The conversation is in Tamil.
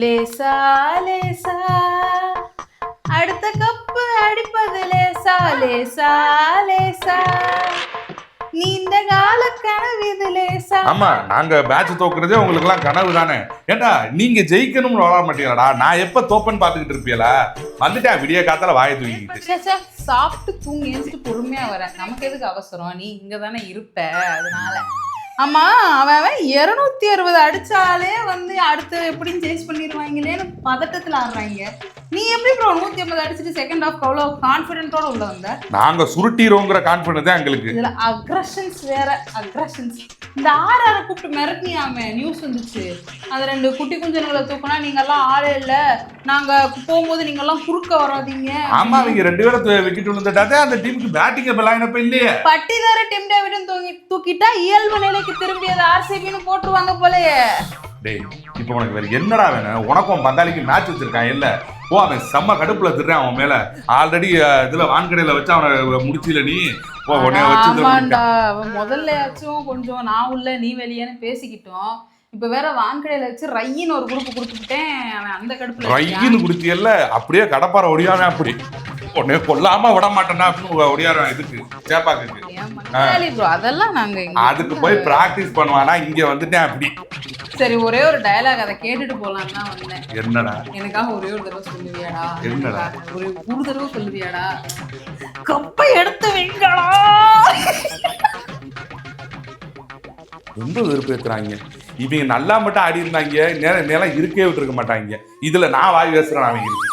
லேசா லேசா அடுத்த கப்பு அடிப்பது லேசா லேசா லேசா நீண்ட கால கனவு இது லேசா. ஆமா, நாங்க பேட்ச் தோக்குறதே உங்களுக்கு எல்லாம் கனவு தானே. ஏண்டா நீங்க ஜெயிக்கணும்னு வளர மாட்டீங்களாடா? நான் எப்ப தோப்பன்னு பாத்துக்கிட்டு இருப்பீங்களா? வந்துட்டேன் விடிய காத்தால வாயை தூக்கிட்டு. சாப்பிட்டு தூங்கி எழுந்துட்டு பொறுமையா வரேன். நமக்கு எதுக்கு அவசரம்? நீ இங்க தானே இருப்ப, அதனால. ஆமா, அவன் 260 அடிச்சாலே வந்து அடுத்து எப்படின்னு சேஸ் பண்ணிடுவாங்களேன்னு பதட்டத்துல ஆடுறாங்க. நீ எப்படி ப்ரோ 150 அடிச்சுட்டு செகண்ட் ஹாஃப் அவ்வளோ கான்ஃபிடென்ட்டோட உள்ள வந்த? நாங்க சுருட்டிரோங்கிற கான்ஃபிடன்ஸ் தான் எங்களுக்கு. இதுல அக்ரஷன்ஸ் வேற அக்ரஷன்ஸ். இந்த ஆறார கூப்பிட்டு மிரட்டியாமே நியூஸ் வந்துச்சு. அது 2 குட்டி குஞ்சனுங்களை தூக்குனா நீங்க எல்லாம் ஆளே இல்ல, நாங்க போகும்போது நீங்க எல்லாம் குறுக்க வராதீங்க. ஆமா, அவங்க 2 பேரும் விக்கெட் விழுந்துட்டாதே அந்த டீமுக்கு பேட்டிங் பலாயினப்ப இல்லையே. பட்டிதார டிம் டேவிடன் தூக்கிட்டா இயல்பு நிலைக்கு திரும்பியது ஆர்சிபின்னு போட்டுருவாங்க போலயே. டேய், இப்போ உனக்கு வேற என்னடா வேணும்? உனக்கும் பந்தாலிக்கு மேட்ச் வச்சிருக்கான் இல்ல? ஓ, அவன் செம்ம கடுப்புல திடுறான் அவன் மேல. ஆல்ரெடி இதுல வான்கடையில வச்சு அவனை முடிச்சில நீ உடனே வச்சு. அவன் முதல்லையாச்சும் கொஞ்சம் நான் உள்ள நீ வெளியேன்னு பேசிக்கிட்டோம். இப்ப வேற வான்கடையில வச்சு ரையின்னு ஒரு குரூப் கொடுத்துட்டேன். அவன் அந்த கடுப்புல ரையின்னு குடுத்தியல்ல, அப்படியே கடப்பார ஒடியானே அப்படி உடனே கொல்லாம விட மாட்டேன்னா அப்படின்னு ஒடியாருவேன். இதுக்கு சேப்பாக்கு அதெல்லாம் நாங்க அதுக்கு போய் பிராக்டிஸ் பண்ணுவானா, இங்க வந்துட்டேன் அப்படி. சரி, ஒரே ஒரு டயலாக் அதை கேட்டுட்டு போலாம் தான் வந்தேன். என்னடா? எனக்காக ஒரே ஒரு தடவை சொல்லுவியாடா? என்னடா? ஒரு தடவை சொல்லுவியாடா? கப்பை எடுத்து வைங்களா. ரொம்ப வெறுப்பேத்துறாங்க இவங்க. நல்லா மட்டும் ஆடி இருந்தாங்க, நேரம் இருக்கே விட்டு இருக்க மாட்டாங்க. இதுல நான் வாய் பேசுறேன் அவங்க.